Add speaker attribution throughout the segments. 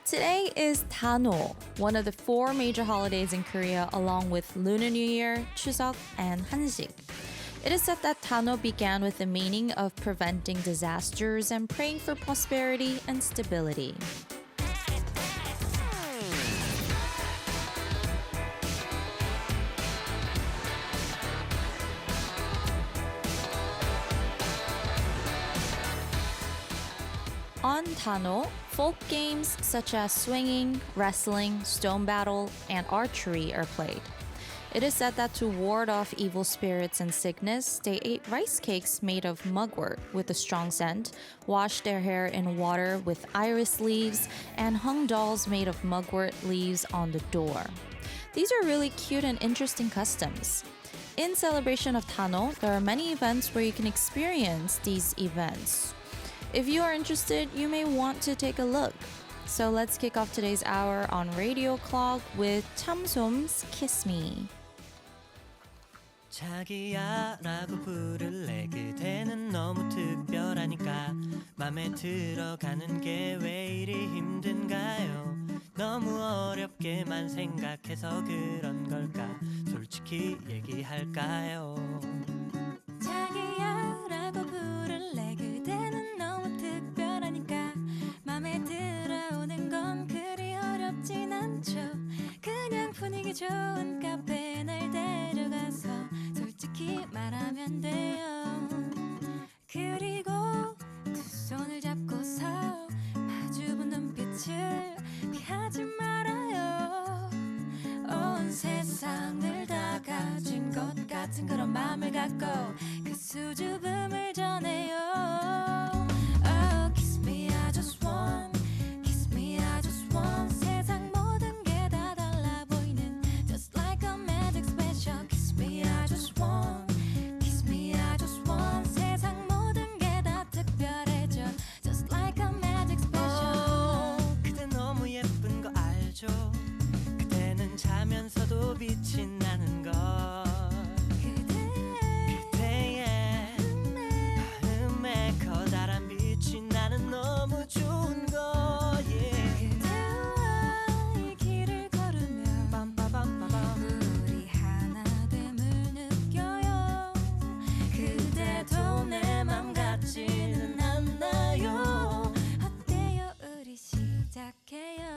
Speaker 1: Today is Dano, one of the 4 major holidays in Korea along with Lunar New Year, Chuseok, and Hansik. It is said that Dano began with the meaning of preventing disasters and praying for prosperity and stability. On Dano, folk games such as swinging, wrestling, stone battle, and archery are played. It is said that to ward off evil spirits and sickness, they ate rice cakes made of mugwort with a strong scent, washed their hair in water with iris leaves, and hung dolls made of mugwort leaves on the door. These are really cute and interesting customs. In celebration of Dano, there are many events where you can experience these events. If you are interested, you may want to take a look. So let's kick off today's hour on Radio Clock with 참솜's Kiss Me.
Speaker 2: 자기야 라고 부를래 그대는 너무 특별하니까 맘에 들어가는 게 왜 이리 힘든가요 너무 어렵게만 생각해서 그런 걸까 솔직히 얘기할까요
Speaker 3: 자기야 라고 부를래 그대는 너무 특별하니까 맘에 들어오는 건 그리 어렵진 않죠 그냥 분위기 좋은 카페에 날 데려가서 솔직히 말하면 돼요 그리고 두 손을 잡고서 마주본 눈빛을 피하지 말아요 온 세상을 다 가진 것 같은 그런 맘을 갖고 그 수줍음을 전해요 Oh kiss me I just want Kiss me I just want 세상 모든 게 다 달라 보이는 Just like a magic special Kiss me I just want Kiss me I just want 세상 모든 게 다 특별해져 Just like a magic special
Speaker 2: 그대 너무 예쁜 거 알죠 그대는 자면서도 빛이 나는 걸 그대의 마음에 커다란 빛이 나는 너무 좋은 거 yeah.
Speaker 3: 그대와 이 길을 걸으며
Speaker 2: 빰빠밤빠밤
Speaker 3: 우리 하나 됨을 느껴요 그대도 내 맘 같지는 않나요 어때요 우리 시작해요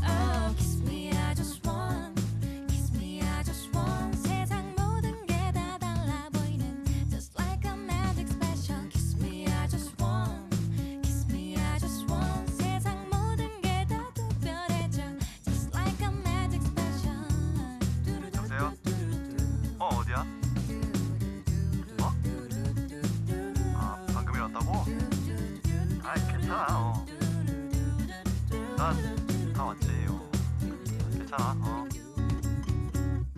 Speaker 3: Oh kiss me I just want Kiss me I just want 세상 모든 게 다 달라 보이는 Just like a magic special Kiss me I just want Kiss me I just want 세상 모든 게 다 특별해져 Just like a magic special
Speaker 4: 여보세요? 어디야? 아 방금 일어났다고? 아이 괜찮아 난 다 왔지 괜찮아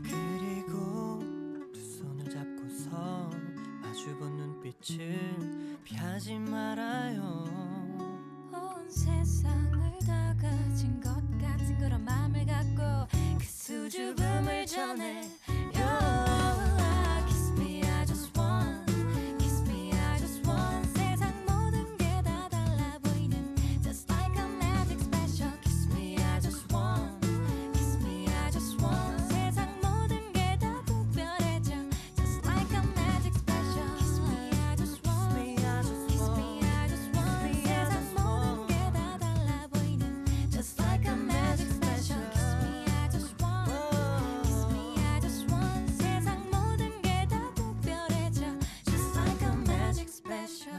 Speaker 2: 그리고 두 손을 잡고서 마주본 눈빛을 피하지 말아요
Speaker 3: 온 세상을 다 가진 것 같은 그런 맘을 갖고 그 수줍음을 전해요 Kiss me I just want Kiss me I just want 세상 모든 게 다 달라 보이는 Just like a magic special Kiss me I just want Kiss me I just want 세상 모든 게 다 특별해져 Just like a magic special Kiss me I just want Kiss me I just want 세상 모든 게 다 달라 보이는 Just like a magic special Kiss me I just want Kiss me I just want 세상 모든 게 다 특별해져 Just like a magic special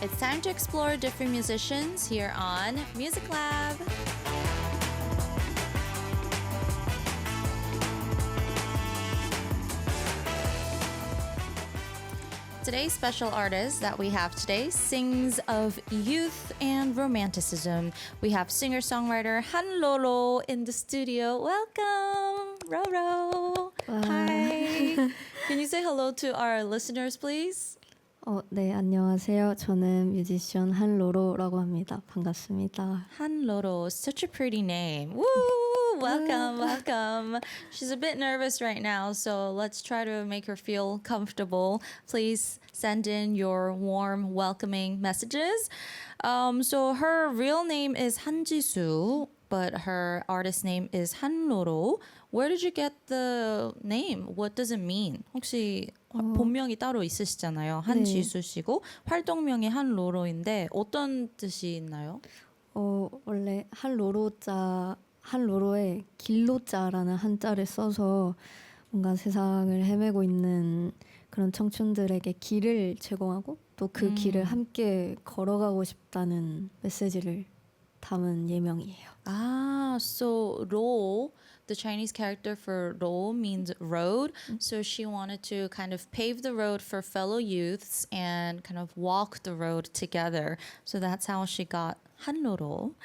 Speaker 1: It's time to explore different musicians here on Music Lab. Today's special artist that we have today sings of youth and romanticism. We have singer-songwriter Hanroro in the studio. Welcome, Roro. Hi. Can you say hello to our listeners, please?
Speaker 5: 네, 안녕하세요. 저는 뮤지션 한로로라고 합니다. 반갑습니다.
Speaker 1: Hanroro, such a pretty name. Woo! Welcome, welcome. She's a bit nervous right now, so let's try to make her feel comfortable. Please send in your warm, welcoming messages. So her real name is 한지수, but her artist name is 한로로. Where did you get the name? What does it mean? 혹시 본명이 따로 있으시잖아요. 한지수 씨고 활동명이 한로로인데 어떤 뜻이 있나요?
Speaker 5: 원래 한로로에 길로자라는 한자를 써서 뭔가 세상을 헤매고 있는 그런 청춘들에게 길을 제공하고 또 그 길을 함께 걸어가고 싶다는 메시지를 담은 예명이에요.
Speaker 1: So 로, the Chinese character for 로 means road. So she wanted to kind of pave the road for fellow youths and kind of walk the road together. So that's how she got 한로로.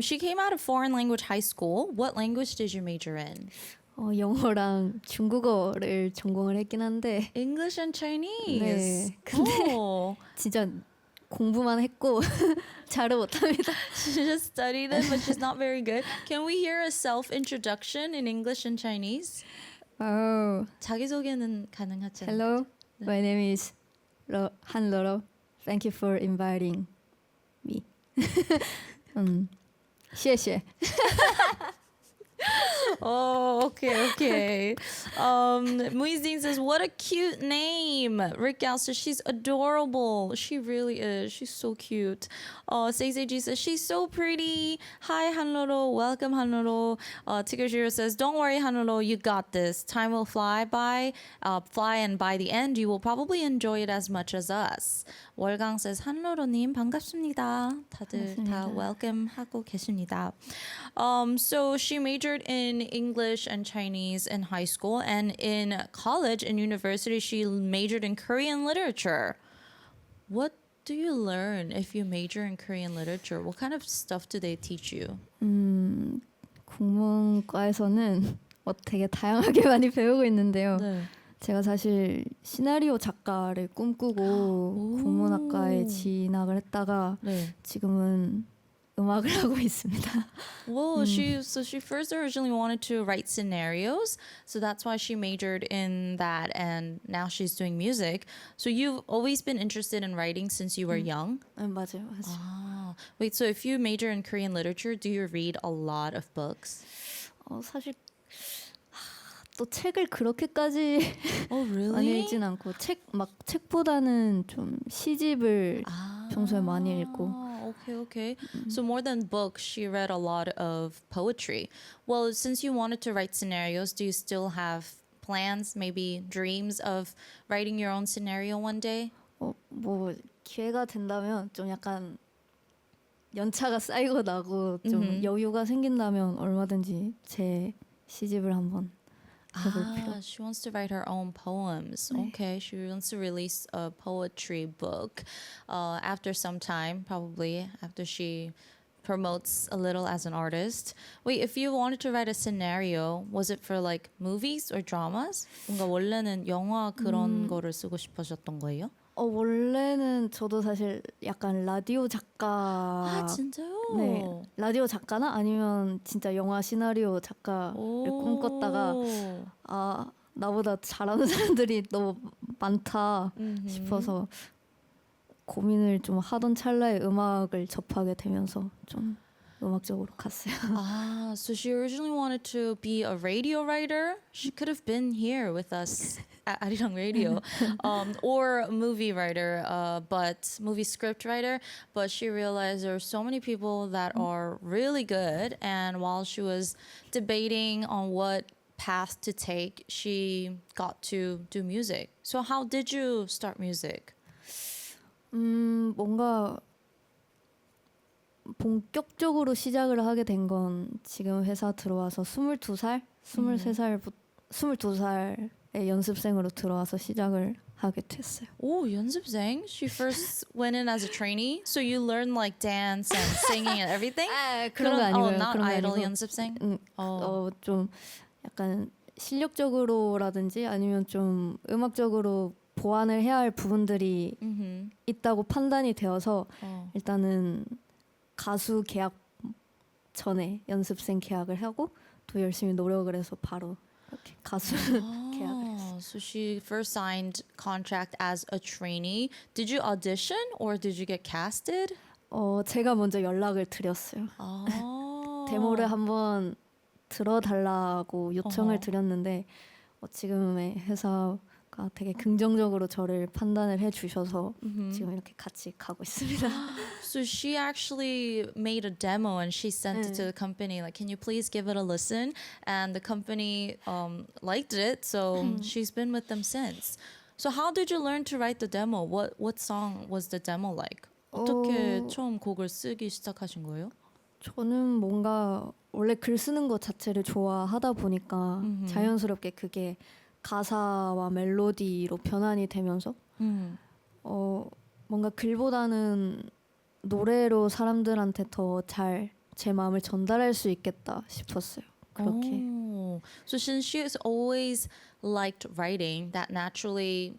Speaker 1: She came out of foreign language high school. What language did you major in?
Speaker 5: 영어랑 중국어를 전공을 했긴 한데
Speaker 1: English and Chinese.
Speaker 5: 네, 근데 진짜 공부만 했고 잘은 못합니다.
Speaker 1: She just studied it, but she's not very good. Can we hear a self-introduction in English and Chinese?
Speaker 5: 자기소개는
Speaker 1: 가능하죠?
Speaker 5: Hello, my name is 한로로. Thank you for inviting me. 谢谢.
Speaker 1: Oh, okay. Muizdin says, what a cute name. Rick Gal says, she's adorable. She really is. She's so cute. Seiji says, she's so pretty. Hi, Hanroro. Welcome, Hanroro. Tigger says, don't worry, Hanroro. You got this. Time will fly, and by the end, you will probably enjoy it as much as us. 월강 says, 한로로님 반갑습니다. 다들 다 welcome 하고 계십니다. So she majored in English and Chinese in high school, and in college and university she majored in Korean literature. What do you learn if you major in Korean literature? What kind of stuff do they teach you?
Speaker 5: 국문과에서는 되게 다양하게 많이 배우고 있는데요.
Speaker 1: 네.
Speaker 5: 제가 사실 시나리오 작가를 꿈꾸고 국문학과에 진학을 했다가 지금은 음악을 하고 있습니다.
Speaker 1: Well, she first originally wanted to write scenarios, so that's why she majored in that, and now she's doing music. So you've always been interested in writing since you were young?
Speaker 5: 맞아요.
Speaker 1: Wait, so if you major in Korean literature, do you read a lot of books?
Speaker 5: 사실 또 책을 그렇게까지 많이 읽진 않고 책보다는 좀 시집을 평소에 많이 읽고.
Speaker 1: Okay. So more than books, she read a lot of poetry. Well, since you wanted to write scenarios, do you still have plans, maybe dreams of writing your own scenario one day?
Speaker 5: 뭐 기회가 된다면 좀 약간 연차가 쌓이고 나고 좀 여유가 생긴다면 얼마든지 제 시집을 한번
Speaker 1: she wants to write her own poems. Okay, she wants to release a poetry book after some time, probably after she promotes a little as an artist. Wait, if you wanted to write a scenario, was it for like movies or dramas? 뭔가 원래는 영화 그런 거를 쓰고 싶으셨던 거예요?
Speaker 5: 원래는 저도 사실 약간 라디오 작가.
Speaker 1: 진짜요?
Speaker 5: 네, 라디오 작가나 아니면 진짜 영화 시나리오 작가를 꿈꿨다가 나보다 잘하는 사람들이 너무 많다 싶어서 고민을 좀 하던 찰나에 음악을 접하게 되면서 좀 음악적으로 갔어요.
Speaker 1: So she originally wanted to be a radio writer. She could have been here with us at Arirang Radio, or a movie writer, but movie script writer. But she realized there were so many people that are really good, and while she was debating on what path to take, she got to do music. So how did you start music?
Speaker 5: 뭔가 본격적으로 시작을 하게 된 건 지금 회사 들어와서 22살에 연습생으로 들어와서 시작을 하게 됐어요.
Speaker 1: Oh, 연습생. She first went in as a trainee, so you learned like dance and singing and everything.
Speaker 5: 그런 거 아니고요.
Speaker 1: not
Speaker 5: 그런 거
Speaker 1: idol
Speaker 5: 아니고.
Speaker 1: 연습생.
Speaker 5: 좀 약간 실력적으로라든지 아니면 좀 음악적으로 보완을 해야 할 부분들이 있다고 판단이 되어서 일단은 가수 계약 전에 연습생 계약을 하고 또 열심히 노력을 해서 바로 이렇게 가수 계약을 했어요.
Speaker 1: So she first signed contract as a trainee. Did you audition or did you get casted?
Speaker 5: 제가 먼저 연락을 드렸어요. 데모를 한번 들어달라고 요청을 드렸는데 지금의 회사가 되게 긍정적으로 저를 판단을 해주셔서 지금 이렇게 같이 가고 있습니다.
Speaker 1: So she actually made a demo and she sent it to the company. Like, can you please give it a listen? And the company liked it, so she's been with them since. So how did you learn to write the demo? What song was the demo like? 어떻게 처음 곡을 쓰기 시작하신 거예요?
Speaker 5: 저는 뭔가 원래 글 쓰는 것 자체를 좋아하다 보니까 자연스럽게 그게 가사와 멜로디로 변환이 되면서 뭔가 글보다는 노래로 사람들한테 더 잘 제 마음을 전달할 수 있겠다 싶었어요. 그렇게.
Speaker 1: So since she has always liked writing, that naturally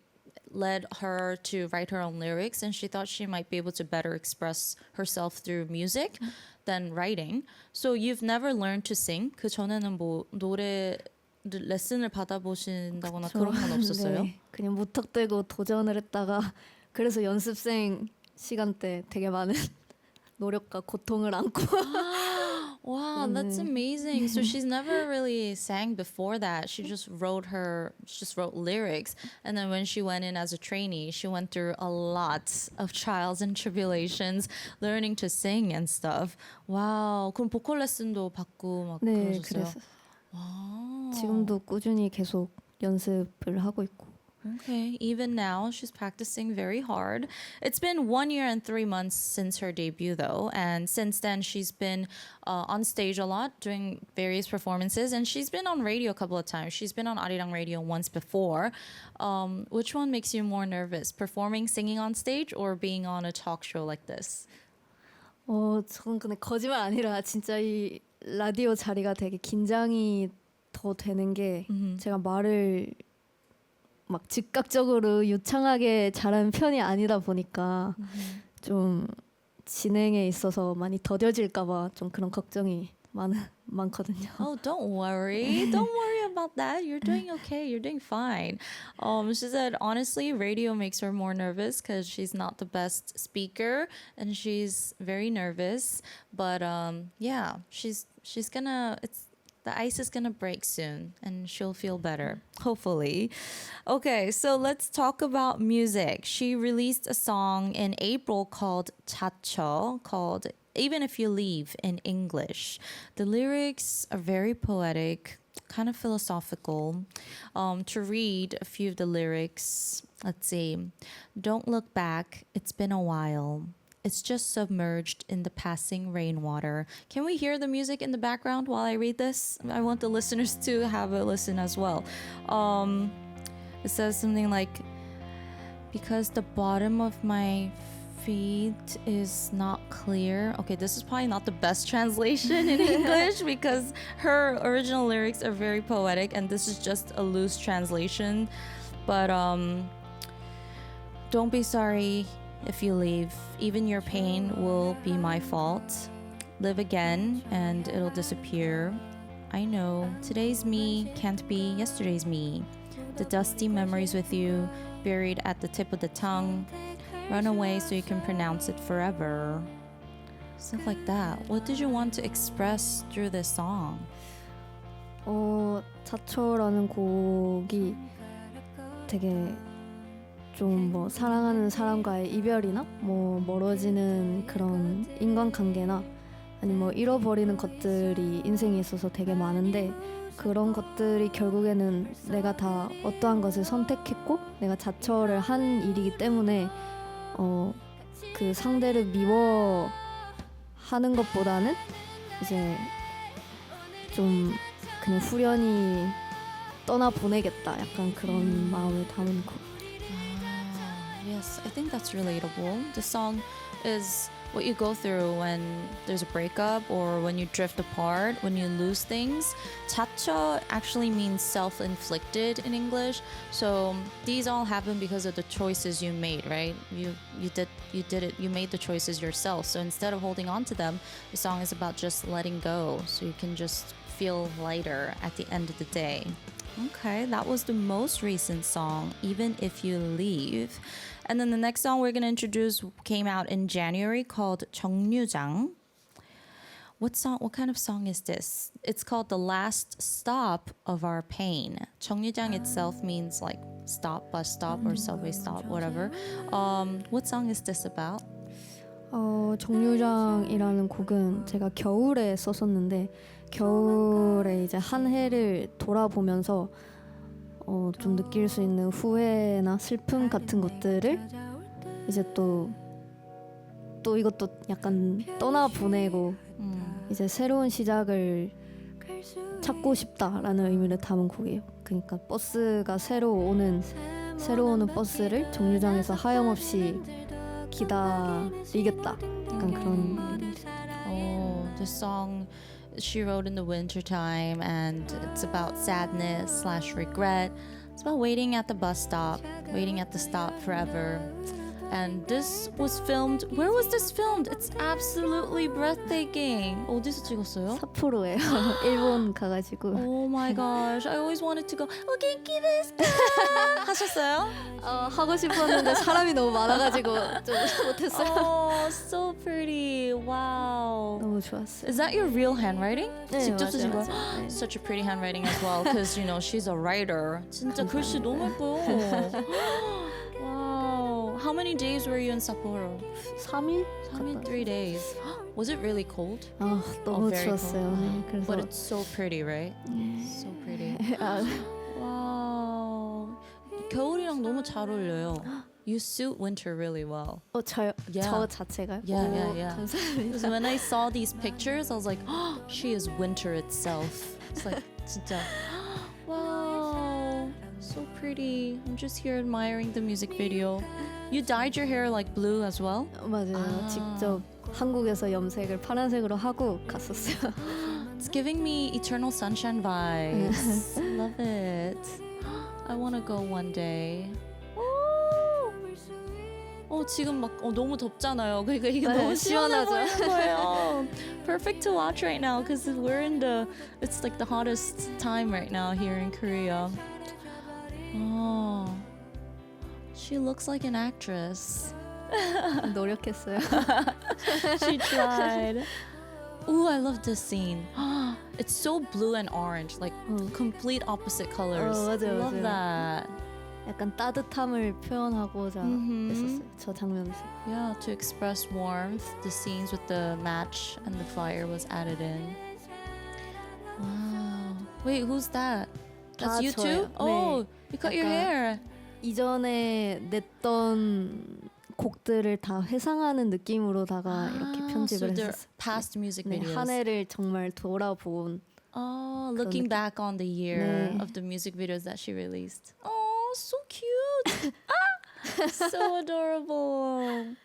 Speaker 1: led her to write her own lyrics, and she thought she might be able to better express herself through music than writing. So you've never learned to sing? 그 전에는 뭐 노래 레슨을 받아보신다거나 그런 건 없었어요?
Speaker 5: 네, 그냥 무턱대고 도전을 했다가 그래서 연습생 시간 때 되게 많은 노력과 고통을 안고
Speaker 1: Wow, that's amazing. So she's never really sang before that. She just wrote lyrics. And then when she went in as a trainee, she went through a lot of trials and tribulations, learning to sing and stuff. Wow. 그럼 보컬 레슨도 받고 막
Speaker 5: 네,
Speaker 1: 그러셨어요?
Speaker 5: 그랬어요.
Speaker 1: 와.
Speaker 5: 지금도 꾸준히 계속 연습을 하고 있고.
Speaker 1: Okay, even now she's practicing very hard. It's been 1 year and 3 months since her debut though, and since then she's been on stage a lot doing various performances, and she's been on radio a couple of times. She's been on Arirang radio once before. Which one makes you more nervous, performing, singing on stage, or being on a talk show like this?
Speaker 5: 저는 근데 거짓말 아니라 진짜 이 라디오 자리가 되게 긴장이 더 되는 게 제가 말을 막 즉각적으로 유창하게 잘하는 편이 아니다 보니까 좀 진행에 있어서 많이 더뎌질까봐 좀 그런 걱정이 많거든요.
Speaker 1: Oh, don't worry. Don't worry about that. You're doing okay. You're doing fine. She said, honestly, radio makes her more nervous because she's not the best speaker and she's very nervous. But yeah, she's gonna. The ice is gonna break soon and she'll feel better, hopefully. Okay, so let's talk about music. She released a song in April called 자처, called Even If You Leave in English. The lyrics are very poetic, kind of philosophical. To read a few of the lyrics, let's see. Don't look back, it's been a while. It's just submerged in the passing rainwater. Can we hear the music in the background while I read this? I want the listeners to have a listen as well. It says something like, because the bottom of my feet is not clear. Okay, this is probably not the best translation in English because her original lyrics are very poetic and this is just a loose translation. But don't be sorry if you leave. Even your pain will be my fault. Live again and it'll disappear. I know today's me can't be yesterday's me. The dusty memories with you buried at the tip of the tongue. Run away so you can pronounce it forever. Stuff like that. What did you want to express through this song?
Speaker 5: 자처라는 곡이 되게 좀 뭐 사랑하는 사람과의 이별이나 뭐 멀어지는 그런 인간관계나 아니면 뭐 잃어버리는 것들이 인생에 있어서 되게 많은데 그런 것들이 결국에는 내가 다 어떠한 것을 선택했고 내가 자처를 한 일이기 때문에 그 상대를 미워하는 것보다는 이제 좀 그냥 후련히 떠나 보내겠다 약간 그런 마음을 담은 거.
Speaker 1: Yes, I think that's relatable. The song is what you go through when there's a breakup or when you drift apart, when you lose things. 자처 actually means self-inflicted in English. So these all happen because of the choices you made, right? You did it. You made the choices yourself. So instead of holding on to them, the song is about just letting go, so you can just feel lighter at the end of the day. Okay, that was the most recent song, Even If You Leave. And then the next song we're going to introduce came out in January called 정류장. What kind of song is this? It's called The Last Stop of Our Pain. 정류장 itself means like stop, bus stop, or subway stop, whatever. What song is this about?
Speaker 5: 정류장이라는 곡은 제가 겨울에 썼었는데 겨울에 이제 한 해를 돌아보면서 좀 느낄 수 있는 후회나 슬픔 같은 것들을 이제 또 이것도 약간 떠나보내고 이제 새로운 시작을 찾고 싶다라는 의미를 담은 곡이에요. 그러니까 버스가 새로 오는 버스를 정류장에서 하염없이 기다리겠다. 약간 그런 의미죠.
Speaker 1: The song she wrote in the winter time, and it's about sadness / regret. It's about waiting at the bus stop, waiting at the stop forever. And this was filmed. Where was this filmed? It's absolutely breathtaking. 어디서 찍었어요?
Speaker 5: 삿포로예요. 일본 가가지고.
Speaker 1: Oh my gosh, I always wanted to go. 오겐키 데스까? 하셨어요?
Speaker 5: 하고 싶었는데 사람이 너무 많아가지고 좀 못했어요.
Speaker 1: Oh, so pretty. Wow.
Speaker 5: 너무 좋았어요.
Speaker 1: Is that your real handwriting?
Speaker 5: 네,
Speaker 1: 직접 쓰신
Speaker 5: 맞아요,
Speaker 1: 거예요?
Speaker 5: 맞아요.
Speaker 1: Such a pretty handwriting as well, because you know she's a writer. 진짜 글씨 너무 예뻐요. Wow. How many days were you in Sapporo?
Speaker 5: 3일?
Speaker 1: 3 days. Was it really cold?
Speaker 5: 너무
Speaker 1: very
Speaker 5: 추웠어요. 네, 그래서
Speaker 1: But it's so pretty, right? So pretty. Wow. 겨울이랑 너무 잘 어울려요. You suit winter really well.
Speaker 5: 저요?
Speaker 1: Yeah.
Speaker 5: 저 자체가요?
Speaker 1: Yeah.
Speaker 5: 감사합니다.
Speaker 1: Because when I saw these pictures, I was like, oh, she is winter itself. It's like, 진짜. Wow, so pretty. I'm just here admiring the music video. You dyed your hair like blue as well?
Speaker 5: 맞아요. 직접 한국에서 염색을 파란색으로 하고 갔었어요.
Speaker 1: It's giving me Eternal Sunshine vibes. Love it. I want to go one day. 지금 막 너무 덥잖아요. 그러니까 이게
Speaker 5: 네,
Speaker 1: 너무 시원해
Speaker 5: 시원하죠.
Speaker 1: 보이는 거예요. Perfect to watch right now because it's like the hottest time right now here in Korea. Oh, she looks like an actress.
Speaker 5: 노력했어요.
Speaker 1: She tried. Ooh, I love this scene. It's so blue and orange, like complete opposite colors.
Speaker 5: 맞아요,
Speaker 1: Love
Speaker 5: 맞아요.
Speaker 1: that.
Speaker 5: 약간 따뜻함을 표현하고자 했었어요. 저 장면에서.
Speaker 1: Yeah, to express warmth, the scenes with the match and the fire was added in. Wow. Wait, who's that? That's you too?
Speaker 5: 저예요.
Speaker 1: Oh,
Speaker 5: 네.
Speaker 1: you cut your
Speaker 5: 약간
Speaker 1: hair.
Speaker 5: 이전에 냈던 곡들을 다 회상하는 느낌으로다가 이렇게 편집을
Speaker 1: so they're
Speaker 5: 했었어요.
Speaker 1: past music
Speaker 5: 네,
Speaker 1: videos.
Speaker 5: 한 해를 정말 돌아본.
Speaker 1: Oh, looking
Speaker 5: 느낌.
Speaker 1: back on the year
Speaker 5: 네.
Speaker 1: of the music videos that she released. Oh, so cute. So adorable.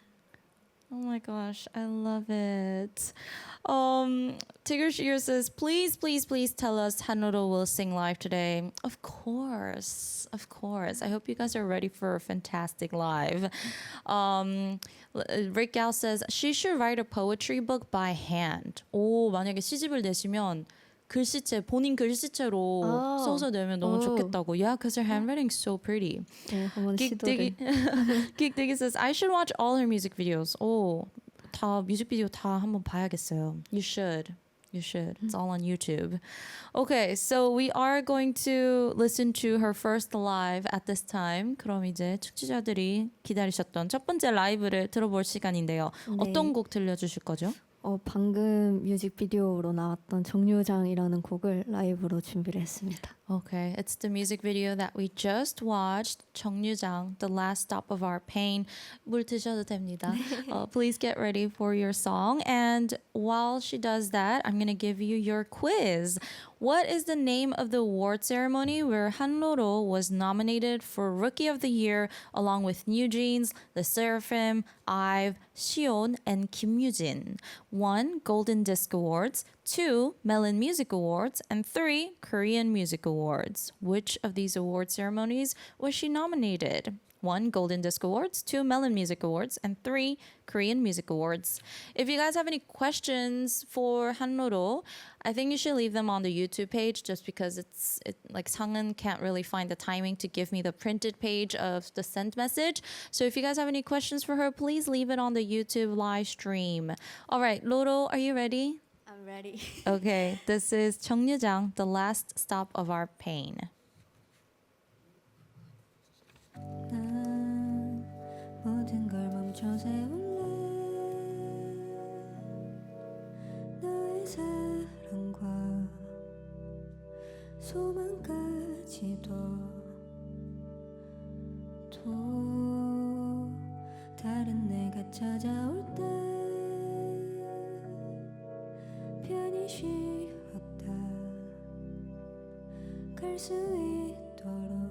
Speaker 1: Oh my gosh, I love it. Tigger Shear says, please tell us Hanroro will sing live today. Of course. I hope you guys are ready for a fantastic live. Rick Gal says, she should write a poetry book by hand. 오, 만약에 시집을 내시면 글씨체, 본인 글씨체로 써서 내면 너무 좋겠다고. Yeah, because her handwriting's so pretty.
Speaker 5: 네, 한번 시도를.
Speaker 1: Geek Diggy says, I should watch all her music videos. 오, 다 뮤직비디오 다 한번 봐야겠어요. You should. It's all on YouTube. Okay, so we are going to listen to her first live at this time. 그럼 이제 청취자들이 기다리셨던 첫 번째 라이브를 들어볼 시간인데요.
Speaker 5: 네.
Speaker 1: 어떤 곡 들려주실 거죠?
Speaker 5: 방금 뮤직비디오로 나왔던 정류장이라는 곡을 라이브로 준비를 했습니다.
Speaker 1: Okay, it's the music video that we just watched. 정유장, The Last Stop of Our Pain. 물 드셔도 됩니다. Please get ready for your song. And while she does that, I'm going to give you your quiz. What is the name of the award ceremony where Hanroro was nominated for Rookie of the Year along with New Jeans, The Seraphim, IVE, Sion, and Kim Yoo-jin? 1. Golden Disc Awards. 2. Melon Music Awards. And 3. Korean Music Awards. Which of these award ceremonies was she nominated? 1. Golden Disc Awards, 2. Melon Music Awards, and 3. Korean Music Awards. If you guys have any questions for Hanroro, I think you should leave them on the YouTube page just because like Sangin can't really find the timing to give me the printed page of the sent message. So if you guys have any questions for her, please leave it on the YouTube live stream. All right, Loro, are you ready?
Speaker 5: I'm ready.
Speaker 1: Okay, this is 정유장, The Last Stop of Our Pain.
Speaker 3: 난 모든 걸 멈춰 세울래 너의 사랑과 소망까지도 또 다른 내가 찾아올 때 편히 쉬었다 갈 수 있도록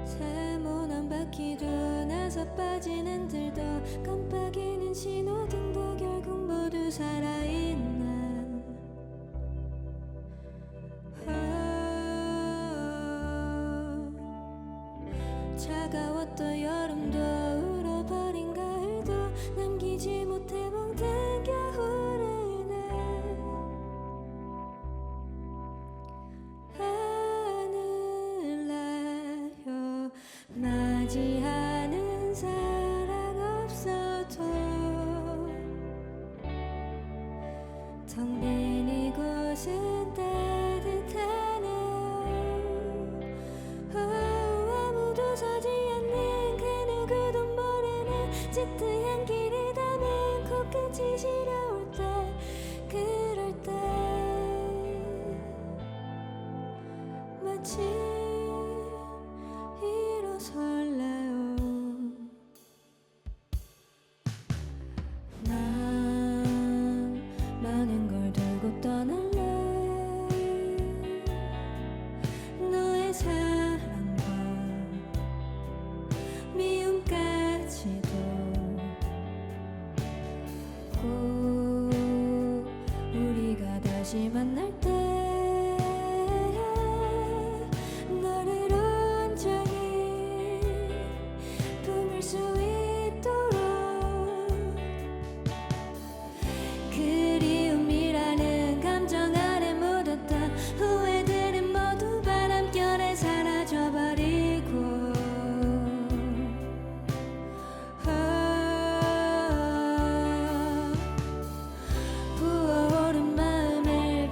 Speaker 3: 세모난 바퀴도 나서 빠지는 들도 깜빡이는 신호등도 결국 모두 살아있는 차가웠던 여름도 울어버린 가을도 남기지 못해 멍든 겨울을 내 하늘 날려 맞이하는 사랑 없어도 텅 빈 이곳은 따뜻하네 아무도 서지 않는 그 누구도 모르는 짙은 길을 담은 코끝이 시려울 때 그럴 때 마치 일어설래요 난 많은 걸 들고 떠날래 너의 사랑과 미움까지도 꼭 우리가 다시 만날 때 너를 온전히 품을 수 있도록 그리움이라는 감정 안에 묻었던 후회들은 모두 바람결에 사라져버리고 부어오른 마음을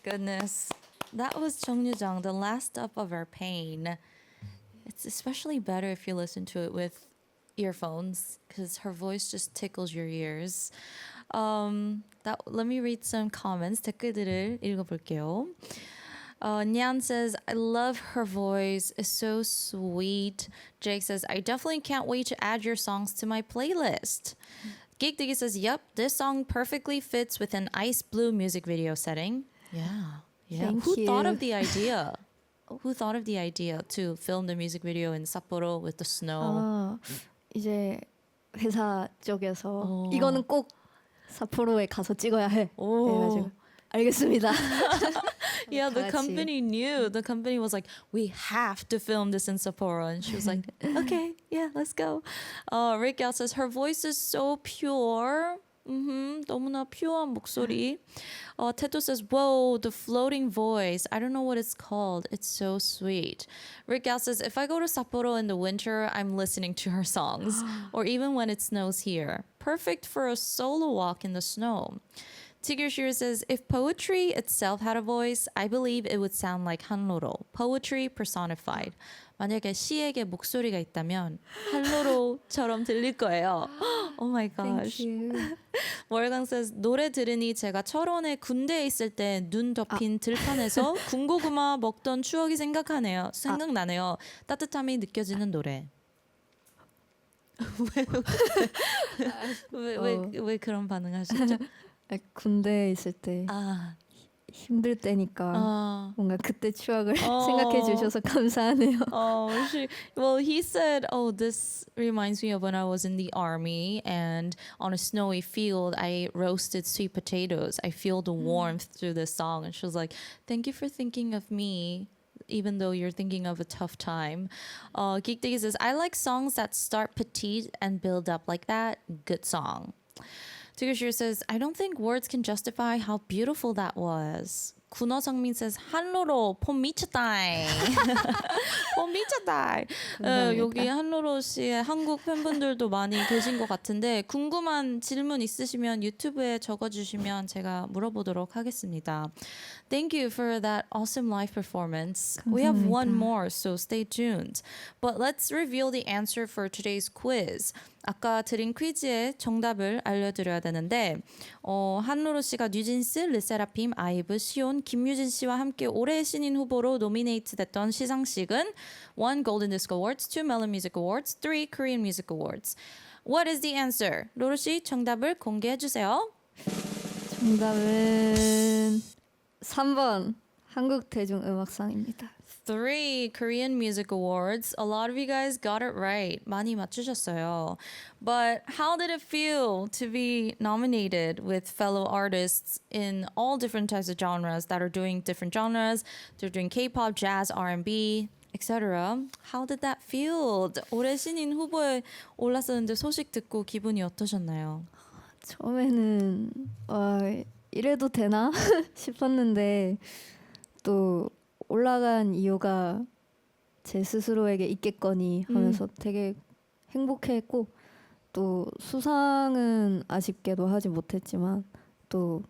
Speaker 1: goodness. That was 정유정, The Last Stop of Our Pain. It's especially better if you listen to it with earphones because her voice just tickles your ears. Let me read some comments. 댓글들을 읽어볼게요. Nyan says, I love her voice. It's so sweet. Jake says, I definitely can't wait to add your songs to my playlist. Geek Diggy says, yep, this song perfectly fits with an ice blue music video setting. Yeah.
Speaker 5: Thank
Speaker 1: Who thought
Speaker 5: you.
Speaker 1: of the idea? Who thought of the idea to film the music video in Sapporo with the snow?
Speaker 5: 이제 회사 쪽에서 이거는 꼭 삿포로에 가서 찍어야 해. 그래가지고 알겠습니다.
Speaker 1: Yeah, the
Speaker 5: 같이.
Speaker 1: company knew. The company was like, we have to film this in Sapporo. And she was like, okay, yeah, let's go. Rick Yao says, her voice is so pure. 너무나 퓨어한 목소리. Teto says, whoa, the floating voice. I don't know what it's called. It's so sweet. Rick Yao says, if I go to Sapporo in the winter, I'm listening to her songs. Or even when it snows here. Perfect for a solo walk in the snow. Tigger Shear says, if poetry itself had a voice, I believe it would sound like 한로로. Poetry personified. 만약에 시에게 목소리가 있다면 한로로처럼 들릴 거예요. Oh my gosh.
Speaker 5: Thank you.
Speaker 1: 월강 says, 노래 들으니 제가 철원에 군대에 있을 때 눈 덮인 들판에서 군고구마 먹던 추억이 생각나네요. 따뜻함이 느껴지는 노래. 왜 그런 반응하셨죠?
Speaker 5: 군대에 있을 때 힘들 때니까 뭔가 그때 추억을 생각해 주셔서 감사하네요.
Speaker 1: He said, this reminds me of when I was in the army and on a snowy field, I roasted sweet potatoes. I feel the warmth through this song. And she was like, thank you for thinking of me, even though you're thinking of a tough time. Geek Diggy says, I like songs that start petite and build up like that. Good song. Tigger says, I don't think words can justify how beautiful that was. Kuno Sungmin says, 한로로 폼 미쳤다잉. 폼 미쳤다잉. 여기 한로로 씨의 한국 팬분들도 많이 계신 것 같은데 궁금한 질문 있으시면 유튜브에 적어주시면 제가 물어보도록 하겠습니다. Thank you for that awesome live performance.
Speaker 5: 감사합니다.
Speaker 1: We have one more, so stay tuned. But let's reveal the answer for today's quiz. 아까 드린 퀴즈의 정답을 알려드려야 되는데 한로로 씨가 뉴진스, 르세라핌, 아이브, 시온, 김유진 씨와 함께 올해의 신인 후보로 노미네이트 됐던 시상식은 1. Golden Disc Awards, 2. Melon Music Awards, 3. Korean Music Awards. What is the answer? 로로 씨 정답을 공개해 주세요.
Speaker 5: 정답은 3번 한국대중음악상입니다.
Speaker 1: 3 Korean Music Awards. A lot of you guys got it right. 많이 맞추셨어요. But how did it feel to be nominated with fellow artists in all different types of genres that are doing different genres? They're doing K-pop, jazz, R&B, etc. How did that feel? 올해 신인 후보에 올랐었는데 소식 듣고 기분이 어떠셨나요?
Speaker 5: 처음에는 이래도 되나 싶었는데 또 올라간 이유가 제 스스로에게 있겠거니 하면서 되게 행복해했고 또 수상은 아쉽게도 하지 못했지만 또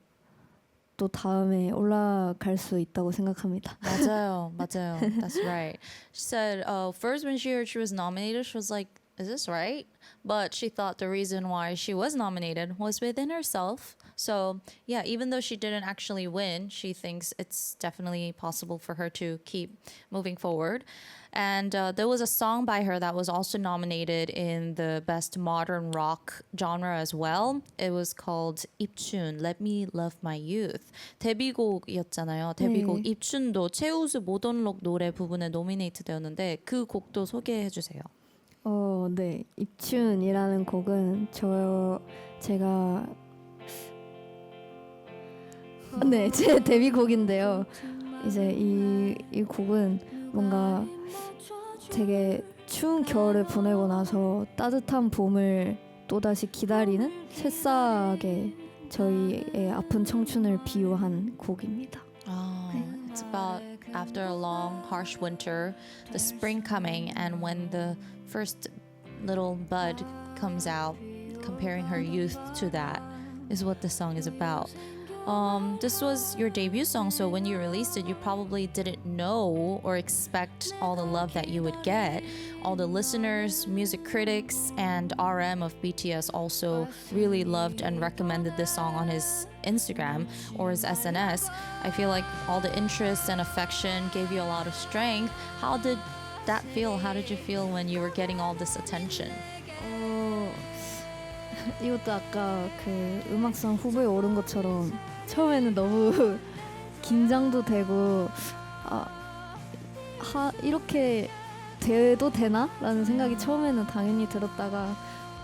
Speaker 5: 다음에 올라갈 수 있다고 생각합니다.
Speaker 1: 맞아요. That's right. She said, first when she heard she was nominated, she was like, is this right? But she thought the reason why she was nominated was within herself. So yeah, even though she didn't actually win, she thinks it's definitely possible for her to keep moving forward. And there was a song by her that was also nominated in the Best Modern Rock genre as well. It was called 입춘, Let Me Love My Youth. 데뷔곡이었잖아요. 데뷔곡 입춘도 최우수 모던록 노래 부분에 노미네이트 되었는데 그 곡도 소개해 주세요.
Speaker 5: 네. 입춘이라는 곡은 제가 제 데뷔곡인데요. 이제 이 곡은 뭔가 되게 추운 겨울을 보내고 나서 따뜻한 봄을 또다시 기다리는 새싹의 저희의 아픈 청춘을 비유한 곡입니다.
Speaker 1: It's about after a long, harsh winter, the spring coming, and when the first little bud comes out, comparing her youth to that is what the song is about. This was your debut song, so when you released it, you probably didn't know or expect all the love that you would get. All the listeners, music critics, and RM of BTS also really loved and recommended this song on his Instagram or his SNS. I feel like all the interest and affection gave you a lot of strength. How did that feel? How did you feel when you were getting all this attention?
Speaker 5: 이것도 아까 그 음악상 후보에 오른 것처럼 처음에는 너무 긴장도 되고 이렇게 돼도 되나? 라는 생각이 처음에는 당연히 들었다가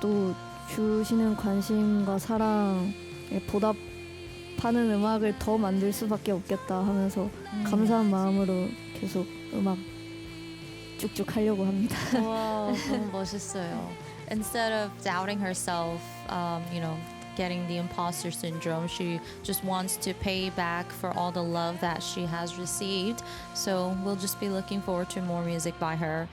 Speaker 5: 또 주시는 관심과 사랑에 보답하는 음악을 더 만들 수밖에 없겠다 하면서 감사한 마음으로 계속 음악 쭉쭉 하려고 합니다.
Speaker 1: 와, 너무 멋있어요. Instead of doubting herself, getting the imposter syndrome, she just wants to pay back for all the love that she has received. So we'll just be looking forward to more music by her.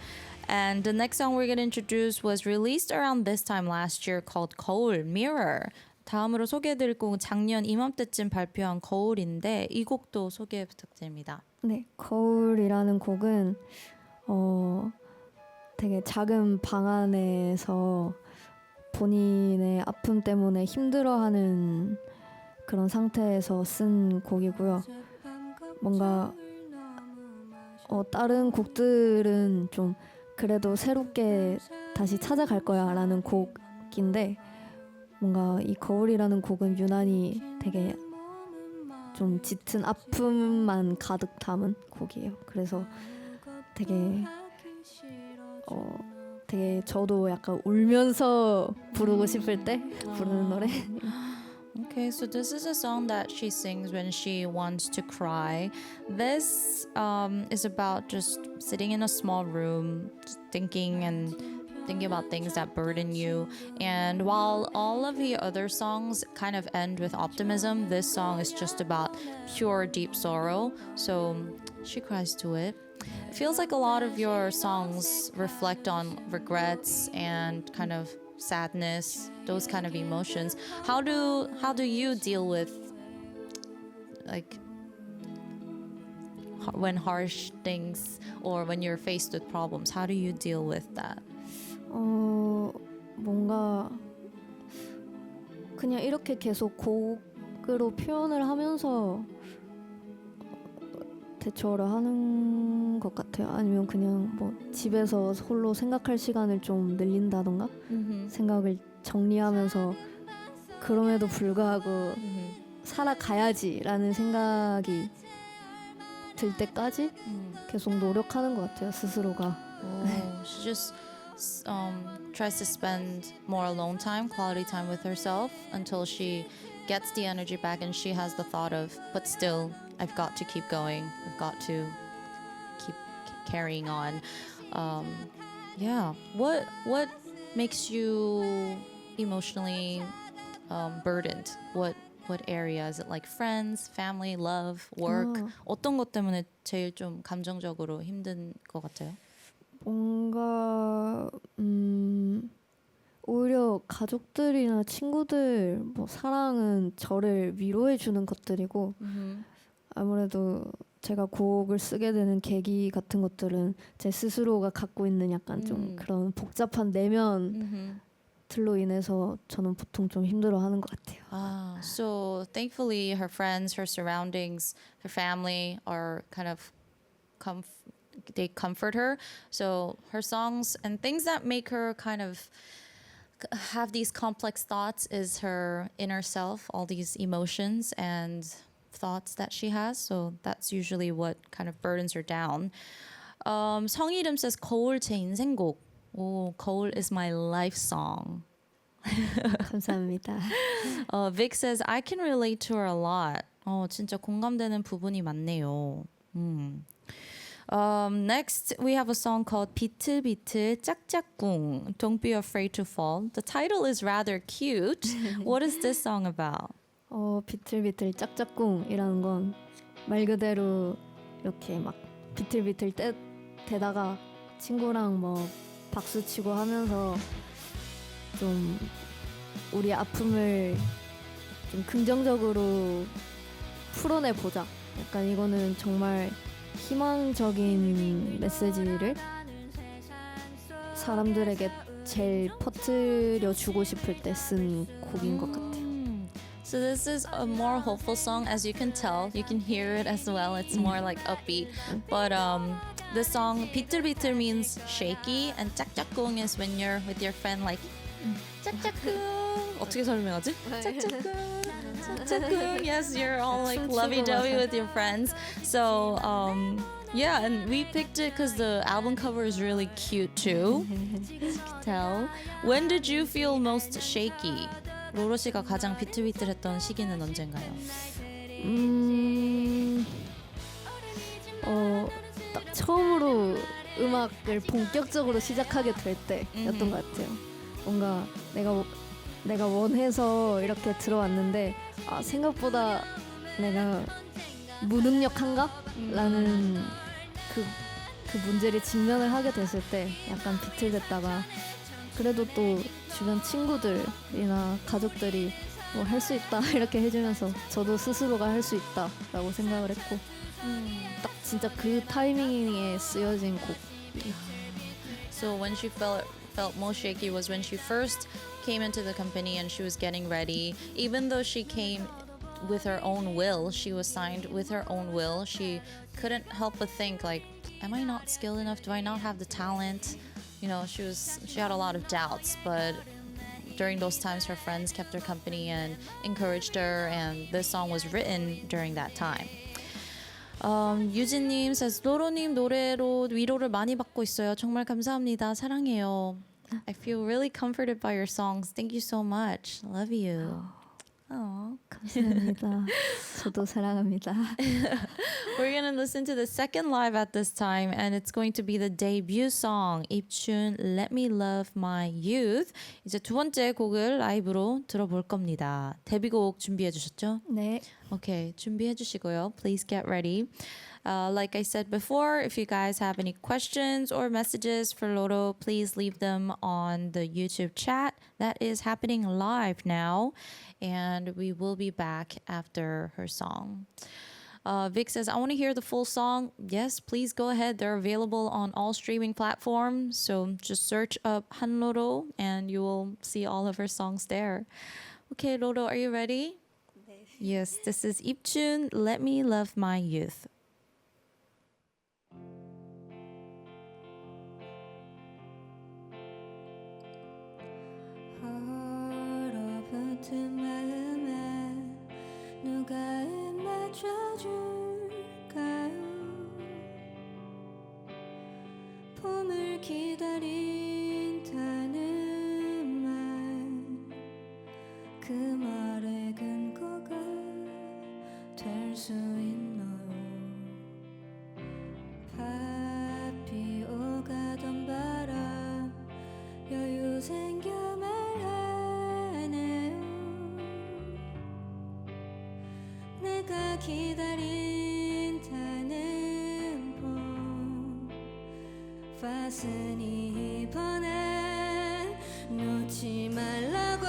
Speaker 1: And the next song we're going to introduce was released around this time last year called 거울, Mirror. 다음으로 소개해드릴 곡은 작년 이맘때쯤 발표한 거울인데 이 곡도 소개 부탁드립니다.
Speaker 5: 네, 거울이라는 곡은 되게 작은 방 안에서 본인의 아픔 때문에 힘들어하는 그런 상태에서 쓴 곡이고요. 뭔가 다른 곡들은 좀 그래도 새롭게 다시 찾아갈 거야 라는 곡인데 뭔가 이 거울이라는 곡은 유난히 되게 좀 짙은 아픔만 가득 담은 곡이에요. 그래서 되게 저도 약간 울면서 부르고 싶을 때 부르는 노래.
Speaker 1: Okay, so this is a song that she sings when she wants to cry. This is about just sitting in a small room, thinking about things that burden you. And while all of the other songs kind of end with optimism, this song is just about pure deep sorrow. So she cries to it. It feels like a lot of your songs reflect on regrets and kind of sadness, those kind of emotions. How do you deal with like when harsh things or when you're faced with problems? How do you deal with that?
Speaker 5: 뭔가 그냥 이렇게 계속 곡으로 표현을 하면서 대처를 하는 것 같아요. 아니면 그냥 뭐 집에서 홀로 생각할 시간을 좀 늘린다던가 생각을 정리하면서 그럼에도 불구하고 살아가야지라는 생각이 들 때까지 계속 노력하는 것 같아요. 스스로가.
Speaker 1: She just tries to spend more alone time, quality time with herself until she gets the energy back and she has the thought of, but still I've got to keep going. I've got to keep carrying on. Yeah. What makes you emotionally burdened? What area? Is it like friends, family, love, work? 어떤 것 때문에 제일 좀 감정적으로 힘든 것 같아요?
Speaker 5: 뭔가 오히려 가족들이나 친구들 뭐 사랑은 저를 위로해 주는 것들이고 아무래도 제가 곡을 쓰게 되는 계기 같은 것들은 제 스스로가 갖고 있는 약간 좀 그런 복잡한 내면들로 인해서 저는 보통 좀 힘들어하는 것 같아요.
Speaker 1: So thankfully her friends, her surroundings, her family are kind of they comfort her. So her songs and things that make her kind of have these complex thoughts is her inner self, all these emotions and thoughts that she has. So that's usually what kind of burdens her down. 성이름 says 거울 제 인생곡. Oh, 거울 is my life song.
Speaker 5: 감사합니다.
Speaker 1: Vic says I can relate to her a lot. 진짜 공감되는 부분이 많네요. Next, we have a song called 비틀비틀 짝짝꿍. Don't be afraid to fall. The title is rather cute. What is this song about?
Speaker 5: 비틀비틀 짝짝꿍이라는 건 말 그대로 이렇게 막 비틀비틀 대다가 친구랑 뭐 박수 치고 하면서 좀 우리 아픔을 좀 긍정적으로 풀어내보자. 약간 이거는 정말 희망적인 메시지를 사람들에게 제일 퍼뜨려 주고 싶을 때 쓴 곡인 것 같아요.
Speaker 1: So this is a more hopeful song, as you can tell. You can hear it as well. It's more like upbeat. But the song 비틀비틀 means shaky, and 짝짝꿍 is when you're with your friend like 짝짝꿍. 어떻게 설명하지? 짝짝꿍. 짝짝꿍. Yes, you're all like lovey-dovey with your friends. So yeah, and we picked it because the album cover is really cute too. As you can tell. When did you feel most shaky? 로로 씨가 가장 비틀비틀했던 시기는 언젠가요?
Speaker 5: 딱 처음으로 음악을 본격적으로 시작하게 될 때였던 것 같아요. 뭔가 내가 원해서 이렇게 들어왔는데 생각보다 내가 무능력한가? 라는 그 문제를 직면을 하게 됐을 때 약간 비틀댔다가 그래도 또 주변 친구들이나 가족들이 뭐 할 수 있다 이렇게 해주면서 저도 스스로가 할 수 있다라고 생각을 했고 딱 진짜 그 타이밍에 쓰여진 곡.
Speaker 1: So when she felt most shaky was when she first came into the company and she was getting ready. Even though she came with her own will, she was signed with her own will. She couldn't help but think like, am I not skilled enough? Do I not have the talent? You know, she had a lot of doubts, but during those times her friends kept her company and encouraged her, and this song was written during that time. 유진님 says 로로님 노래로 위로를 많이 받고 있어요. 정말 감사합니다. 사랑해요. I feel really comforted by your songs. Thank you so much. Love you. Oh,
Speaker 5: 감사합니다. 저도 사랑합니다.
Speaker 1: We're gonna listen to the second live at this time, and it's going to be the debut song 입춘 Let Me Love My Youth. 이제 두 번째 곡을 라이브로 들어볼 겁니다. 데뷔곡 준비해 주셨죠?
Speaker 5: 네.
Speaker 1: Okay, 준비해 주시고요. Please get ready. Like I said before, if you guys have any questions or messages for Loro, please leave them on the YouTube chat. That is happening live now. And we will be back after her song. Vic says, I want to hear the full song. Yes, please go ahead. They're available on all streaming platforms. So just search up Hanroro and you will see all of her songs there. Okay, Loro, are you ready? Yes, this is 입춘 Let Me Love My Youth.
Speaker 3: 얼어붙은 마음에 누가 맞춰줄까요? 봄을 기다린다는 말, 그 말의 근거가 될 수 있나요? 바삐 오가던 바람 여유 생겨 말하네요. 내가 기다린다는 봄, 파스니 이번엔 놓지 말라고.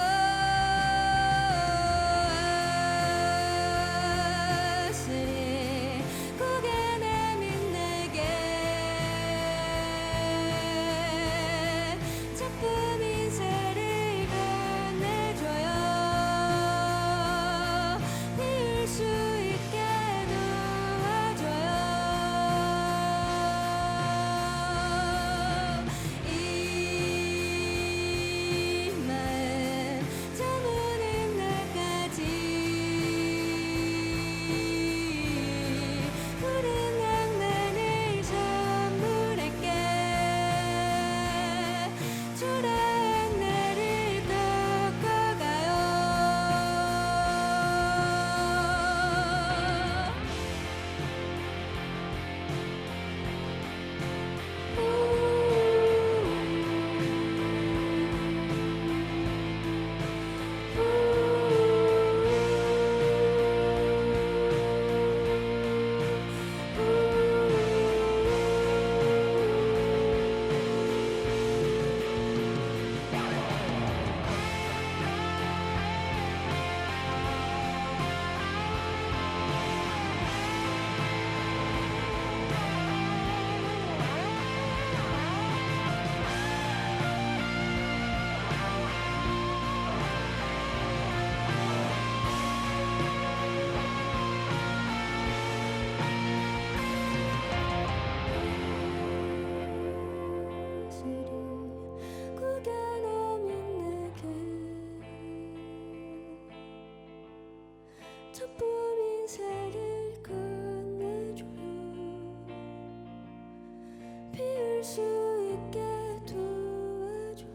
Speaker 3: 수 있게 도와줘요.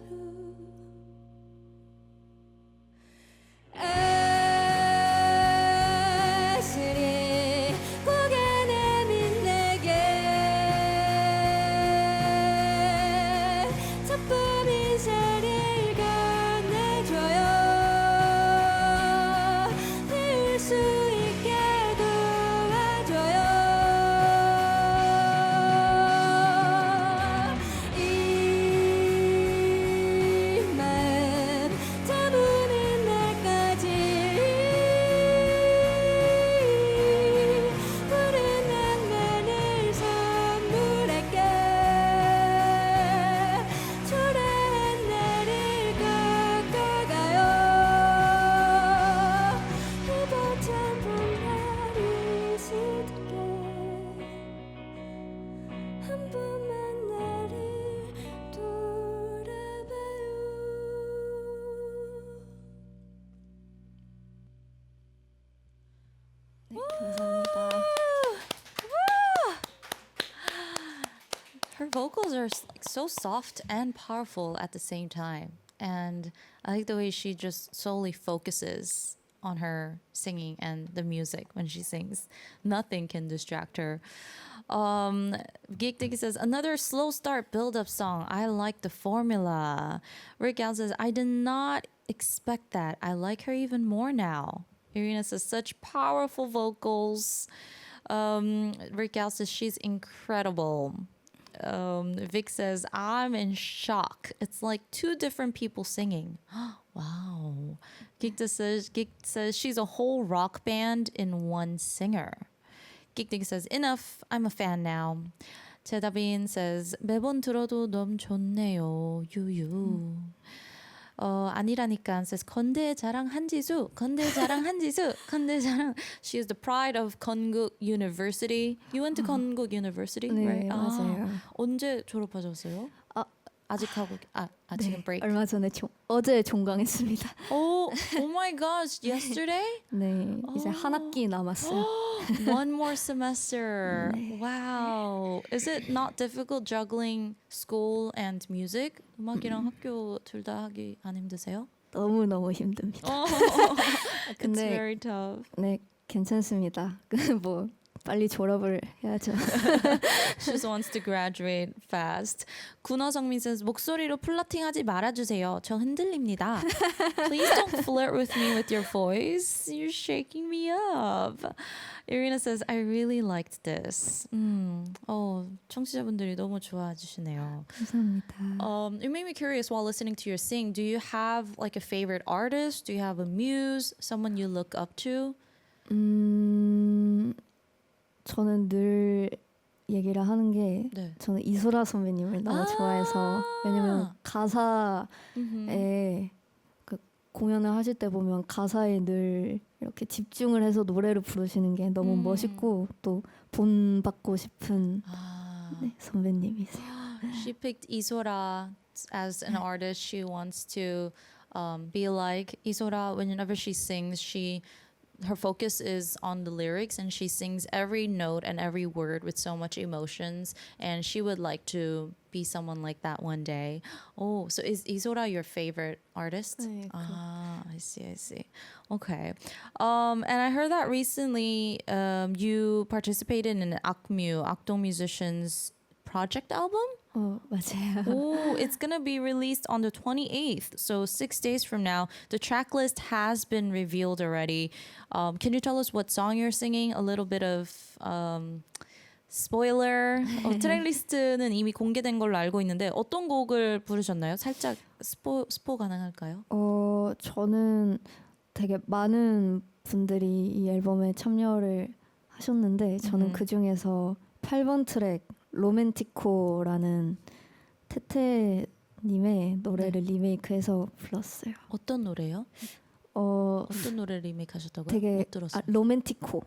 Speaker 3: 아슬이 고개 내민 내게 첫밤 인사를 건네줘요. 늘 수 있게 도와줘요. 이 마음 잡으는 날까지 푸른 낭만을 선물할게. 초라한 나를 꺾어가요. 이 벅찬 봄날이 시들게 한 번만 나를 돌아봐요. 네, 감사합니다.
Speaker 1: Her vocals are like so soft and powerful at the same time. And I like the way she just solely focuses on her singing and the music when she sings. Nothing can distract her. Geek Dicky says, another slow start build up song. I like the formula. Rick Al says, I did not expect that. I like her even more now. Irina says, such powerful vocals. Rick Al says, she's incredible. Vic says, I'm in shock. It's like two different people singing. Wow. Geek says, she's a whole rock band in one singer. Geek says, enough. I'm a fan now. 제다빈 says, 매번 들어도 너무 좋네요. 유유. 아니라니까 says, 건대 자랑 한지수. 건대 자랑 한지수. 건대 자랑. She is the pride of Konkuk University. You went to Konkuk University,
Speaker 5: 네,
Speaker 1: right?
Speaker 5: 맞아요.
Speaker 1: 언제 졸업하셨어요? 아직 하고 지금
Speaker 5: 네,
Speaker 1: break.
Speaker 5: 얼마 전에 어제 종강했습니다.
Speaker 1: Oh my gosh, yesterday?
Speaker 5: 네, 이제 한 학기 남았어요.
Speaker 1: One more semester. Wow. Is it not difficult juggling school and music? 음악이랑 학교 둘 다 하기 안 힘드세요?
Speaker 5: 너무 힘듭니다.
Speaker 1: It's
Speaker 5: 근데
Speaker 1: very tough.
Speaker 5: 네, 괜찮습니다. 뭐 빨리 졸업을 해야죠.
Speaker 1: She just wants to graduate fast. 군어성민 says, 목소리로 플러팅하지 말아주세요. 저 흔들립니다. Please don't flirt with me with your voice. You're shaking me up. Irina says, I really liked this. 청취자분들이 너무 좋아해 주시네요.
Speaker 5: 감사합니다.
Speaker 1: It made me curious while listening to your sing. Do you have like a favorite artist? Do you have a muse? Someone you look up to?
Speaker 5: 저는 늘 얘기를 하는 게
Speaker 1: 네.
Speaker 5: 저는 이소라 선배님을 너무 좋아해서 왜냐면 가사에 그 공연을 하실 때 보면 가사에 늘 이렇게 집중을 해서 노래를 부르시는 게 너무 멋있고 또 본받고 싶은 네, 선배님이세요.
Speaker 1: She picked Isora as an artist she wants to be like. Isora, whenever she sings, her focus is on the lyrics and she sings every note and every word with so much emotions, and she would like to be someone like that one day. Oh, so is Isora your favorite artist?
Speaker 5: 네,
Speaker 1: I see. Okay. And I heard that recently you participated in an Akdong Musicians project album?
Speaker 5: 맞아요.
Speaker 1: Oh, it's gonna be released on the 28th, so 6 days from now. The track list has been revealed already. Can you tell us what song you're singing? A little bit of spoiler. 트랙 리스트는 이미 공개된 걸로 알고 있는데 어떤 곡을 부르셨나요? 살짝 스포 가능할까요?
Speaker 5: 저는 되게 많은 분들이 이 앨범에 참여를 하셨는데 저는 그 중에서 8번 트랙 로맨티코라는 태태님의 노래를 리메이크해서 불렀어요.
Speaker 1: 어떤 노래요? 어떤 노래 리메이크하셨다고요?
Speaker 5: 되게
Speaker 1: 못 들었어요.
Speaker 5: 로맨티코.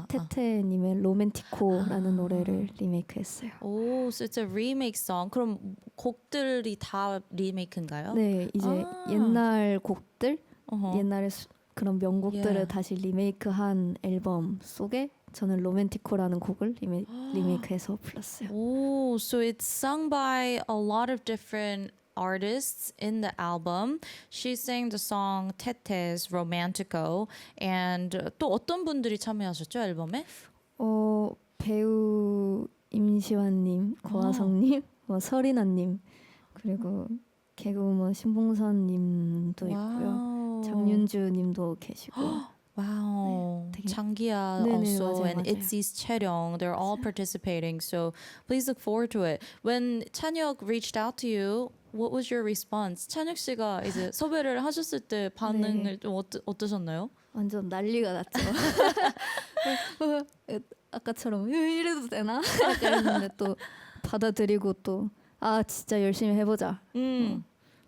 Speaker 5: 태태님의 로맨티코라는 노래를 리메이크했어요.
Speaker 1: 오, so it's a remake song. 그럼 곡들이 다 리메이크인가요?
Speaker 5: 네, 이제 옛날 곡들, 옛날에 그런 명곡들을 다시 리메이크한 앨범 속에 저는 로맨티코라는 곡을 리메이크해서 불렀어요.
Speaker 1: Oh, so it's sung by a lot of different artists in the album. She sang the song Tete's Romantico. And 또 어떤 분들이 참여하셨죠, 앨범에?
Speaker 5: 배우 임시완님, 고아성님, 서리나님 그리고 개그우먼 신봉선님도 있고요. 장윤주님도 계시고.
Speaker 1: Wow. 장기야 also and Itzy's 채령. They're all participating. So please look forward to it. When 찬혁 reached out to you, what was your response? 찬혁 씨가 이제 섭외를 하셨을 때 반응을 좀 어떠셨나요?
Speaker 5: 완전 난리가 났죠. 아까처럼 이래도 되나? 약간 했는데 또 받아들이고 또 진짜 열심히 해보자.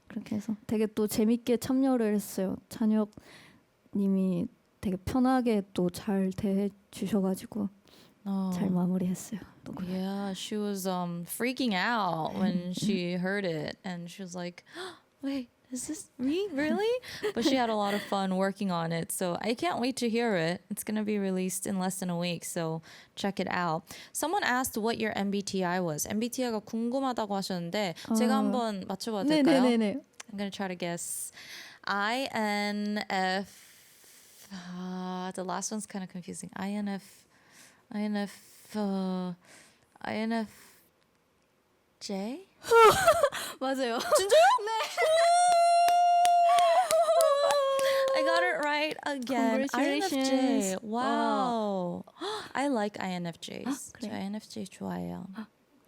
Speaker 5: 그렇게 해서 되게 또 재밌게 참여를 했어요. 찬혁님이 되게 편하게 또 잘 대해 주셔가지고 잘 마무리했어요.
Speaker 1: Yeah, she was freaking out when she heard it, and she was like, "Wait, is this me really?" But she had a lot of fun working on it, so I can't wait to hear it. It's gonna be released in less than a week, so check it out. Someone asked what your MBTI was. MBTI가 궁금하다고 하셨는데 제가 한번 맞춰봐도 될까요?
Speaker 5: 네네네.
Speaker 1: I'm gonna try to guess. INF. The last one's kind of confusing. INFJ?
Speaker 5: 맞아요.
Speaker 1: 진짜요? 네. I got it right again.
Speaker 5: Congratulations.
Speaker 1: INFJ. Wow. I like INFJs. 저
Speaker 5: 그래요?
Speaker 1: INFJ 좋아해요.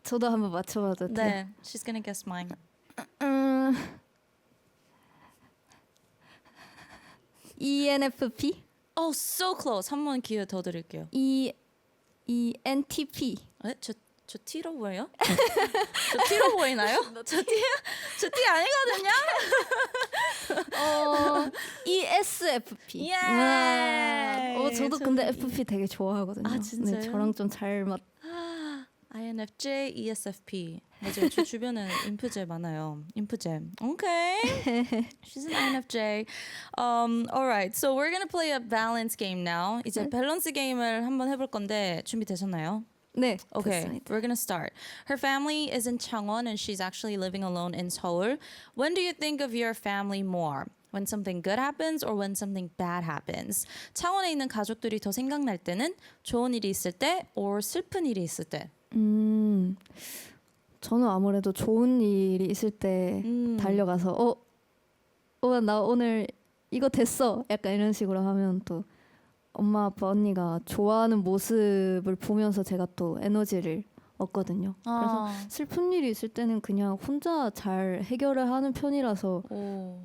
Speaker 5: 저도 한번 맞춰봐도 돼요?
Speaker 1: 네. She's gonna guess mine.
Speaker 5: ENFP?
Speaker 1: Oh, so close. 한 번 기회 더 드릴게요.
Speaker 5: ENTP?
Speaker 1: 저 T로 보여요? 저 T로 보이나요? 저 T 아니거든요.
Speaker 5: ESFP.
Speaker 1: 예.
Speaker 5: 저도 근데 FP 되게 좋아하거든요.
Speaker 1: 아, 진짜요?
Speaker 5: 네, 저랑 좀 잘 맞.
Speaker 1: INFJ, ESFP. 맞아요. 제 주변에 인프제 많아요. 인프제. Okay. She's an INFJ. All right. So we're gonna play a balance game now. 이제 밸런스 게임을 한번 해볼 건데 준비되셨나요?
Speaker 5: 네.
Speaker 1: Okay,
Speaker 5: 됐습니다.
Speaker 1: we're gonna start. Her family is in Changwon and she's actually living alone in Seoul. When do you think of your family more? When something good happens or when something bad happens? 창원에 있는 가족들이 더 생각날 때는 좋은 일이 있을 때 or 슬픈 일이 있을 때?
Speaker 5: 저는 아무래도 좋은 일이 있을 때 달려가서 나 오늘 이거 됐어. 약간 이런 식으로 하면 또 엄마 아빠 언니가 좋아하는 모습을 보면서 제가 또 에너지를 얻거든요. 그래서 슬픈 일이 있을 때는 그냥 혼자 잘 해결을 하는 편이라서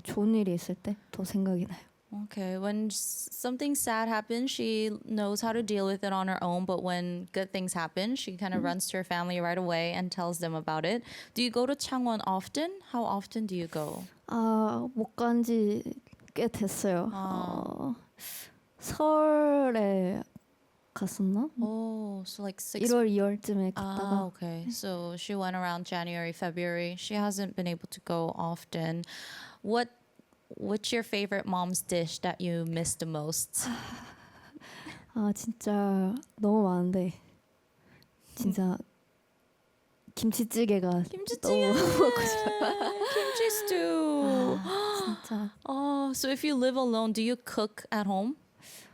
Speaker 5: 좋은 일이 있을 때 더 생각이 나요.
Speaker 1: Okay, when something sad happens, she knows how to deal with it on her own. But when good things happen, she kind of runs to her family right away and tells them about it. Do you go to Changwon often? How often do you go?
Speaker 5: 못 간 지 꽤 됐어요. 설에 갔었나?
Speaker 1: Oh, so like 6
Speaker 5: 1월, 2월쯤에 갔다가.
Speaker 1: okay. So she went around January, February. She hasn't been able to go often. What's your favorite mom's dish that you miss the most?
Speaker 5: 진짜 너무 많은데 진짜 김치찌개가 너무 먹고 싶어요.
Speaker 1: Kimchi stew.
Speaker 5: 진짜.
Speaker 1: So if you live alone, do you cook at home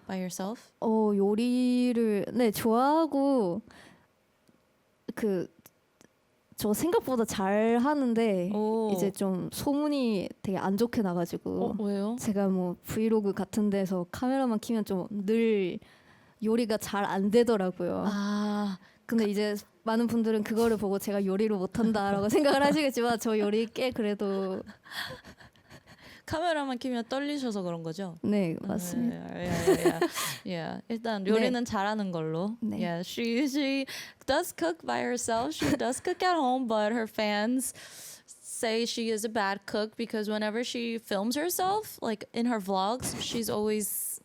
Speaker 1: by yourself?
Speaker 5: 요리를 좋아하고 저 생각보다 잘 하는데 이제 좀 소문이 되게 안 좋게 나가지고
Speaker 1: 왜요?
Speaker 5: 제가 뭐 브이로그 같은 데서 카메라만 켜면 좀 늘 요리가 잘 안 되더라고요. 근데 이제 많은 분들은 그거를 보고 제가 요리를 못한다라고 생각을 하시겠지만 저 요리 꽤 그래도
Speaker 1: 카메라만 켜면 떨리셔서 그런 거죠?
Speaker 5: 네, 맞습니다.
Speaker 1: Yeah. 일단 요리는 잘하는 걸로.
Speaker 5: 네.
Speaker 1: Yeah, she does cook by herself. She does cook at home, but her fans say she is a bad cook because whenever she films herself, like in her vlogs, she's always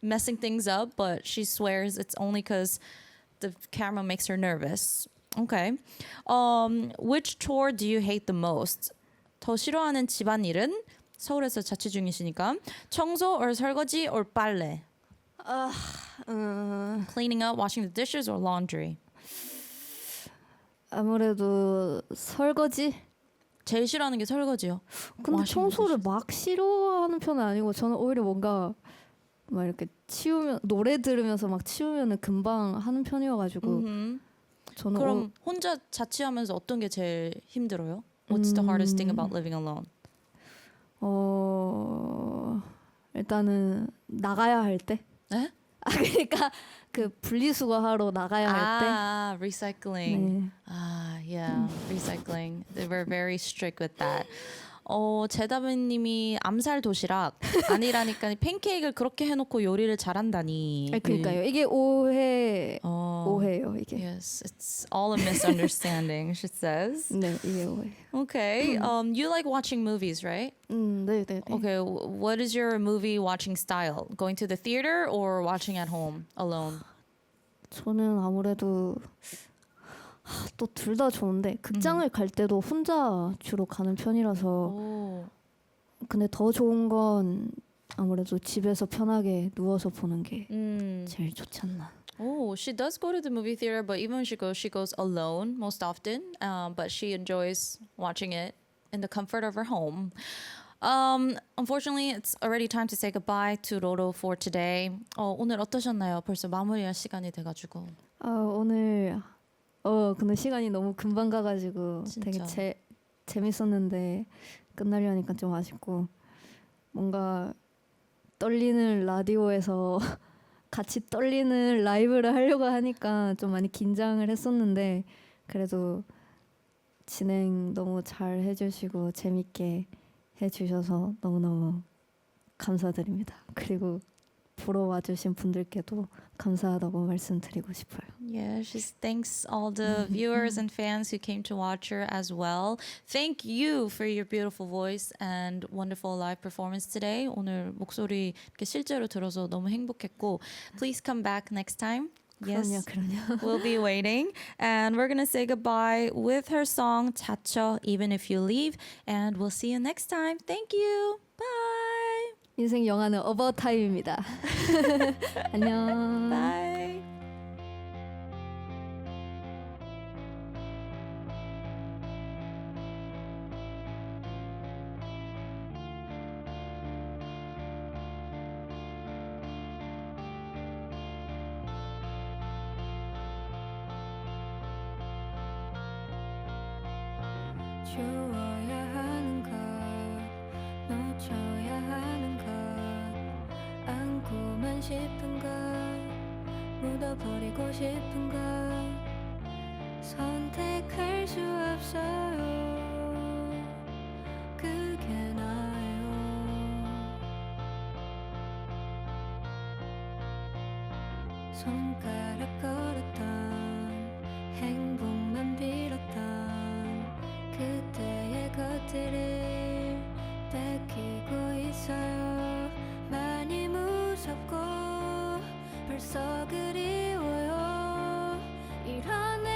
Speaker 1: messing things up, but she swears it's only because the camera makes her nervous. Okay. Which chore do you hate the most? 더 싫어하는 집안일은? 서울에서 자취 중이시니까 청소 or 설거지 or 빨래? Cleaning up, washing the dishes, or laundry?
Speaker 5: 아무래도 설거지.
Speaker 1: 제일 싫어하는 게 설거지요.
Speaker 5: 근데
Speaker 1: washing
Speaker 5: 청소를
Speaker 1: dishes.
Speaker 5: 막 싫어하는 편은 아니고 저는 오히려 뭔가 막 이렇게 치우면 노래 들으면서 막 치우면은 금방 하는 편이어가지고 저는
Speaker 1: 그럼 혼자 자취하면서 어떤 게 제일 힘들어요? What's the hardest thing about living alone?
Speaker 5: 일단은 나가야 할 때.
Speaker 1: 네?
Speaker 5: 그러니까 그 분리수거하러 나가야 할 때.
Speaker 1: recycling.
Speaker 5: 네.
Speaker 1: Yeah, recycling. They were very strict with that. 제다빈님이 암살 도시락 아니라니까 팬케이크를 그렇게 해놓고 요리를 잘한다니.
Speaker 5: 그러니까요. 이게 오해예요. 이게.
Speaker 1: Yes, it's all a misunderstanding. She says.
Speaker 5: 네, 이게 오해.
Speaker 1: Okay. You like watching movies, right?
Speaker 5: 네.
Speaker 1: Okay. What is your movie watching style? Going to the theater or watching at home alone?
Speaker 5: 저는 아무래도 또 둘 다 좋은데 극장을 갈 때도 혼자 주로 가는 편이라서 근데 더 좋은 건 아무래도 집에서 편하게 누워서 보는 게 제일 좋지 않나.
Speaker 1: Oh, she does go to the movie theater, but even when she goes alone most often. But she enjoys watching it in the comfort of her home. Unfortunately, it's already time to say goodbye to Roro for today. 오늘 어떠셨나요? 벌써 마무리할 시간이 돼가지고.
Speaker 5: 오늘 근데 시간이 너무 금방 가가지고
Speaker 1: 진짜.
Speaker 5: 되게 재밌었는데 끝나려니까 좀 아쉽고 뭔가 떨리는 라디오에서 같이 떨리는 라이브를 하려고 하니까 좀 많이 긴장을 했었는데 그래도 진행 너무 잘 해주시고 재밌게 해주셔서 너무너무 감사드립니다. 그리고 보러 와주신 분들께도 감사하다고 말씀드리고 싶어요.
Speaker 1: Yeah, she thanks all the viewers and fans who came to watch her as well. Thank you for your beautiful voice and wonderful live performance today. 오늘 목소리 이렇게 실제로 들어서 너무 행복했고, please come back next time. Yes,
Speaker 5: 그럼요.
Speaker 1: we'll be waiting. And we're gonna say goodbye with her song 자쳐, Even If You Leave. And we'll see you next time. Thank you. Bye.
Speaker 5: 인생 영화는 어바웃 타임입니다. 안녕.
Speaker 1: Bye.
Speaker 3: 주어야 하는 것 놓쳐야 하는 것 안고만 싶은 것 묻어버리고 싶은 것 선택할 수 없어요 그게 나예요 손가락 걸었던 행복만 빌었던 그때의 것들을 뺏기고 있어요 많이 무섭고 벌써 그리워요 이런